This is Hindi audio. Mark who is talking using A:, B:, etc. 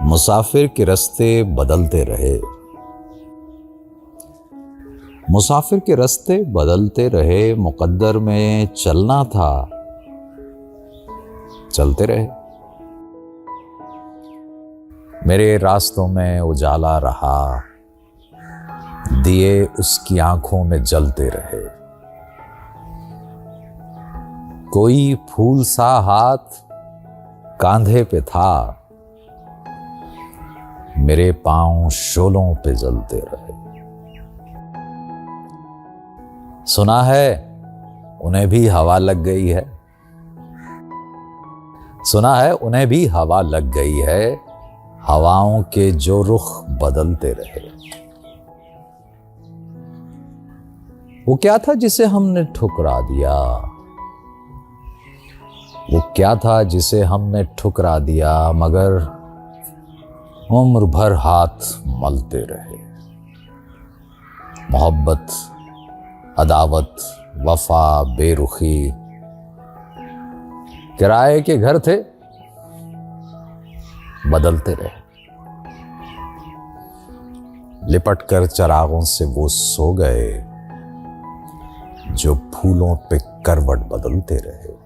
A: मुसाफिर के रास्ते बदलते रहे। मुसाफिर के रास्ते बदलते रहे, मुकद्दर में चलना था, चलते रहे। मेरे रास्तों में उजाला रहा, दिए उसकी आंखों में जलते रहे। कोई फूल सा हाथ कांधे पे था, मेरे पांव शोलों पे जलते रहे। सुना है उन्हें भी हवा लग गई है, सुना है उन्हें भी हवा लग गई है, हवाओं के जो रुख बदलते रहे। वो क्या था जिसे हमने ठुकरा दिया, वो क्या था जिसे हमने ठुकरा दिया, मगर उम्र भर हाथ मलते रहे। मोहब्बत, अदावत, वफा, बेरुखी, किराए के घर थे, बदलते रहे। लिपट कर चरागों से वो सो गए, जो फूलों पे करवट बदलते रहे।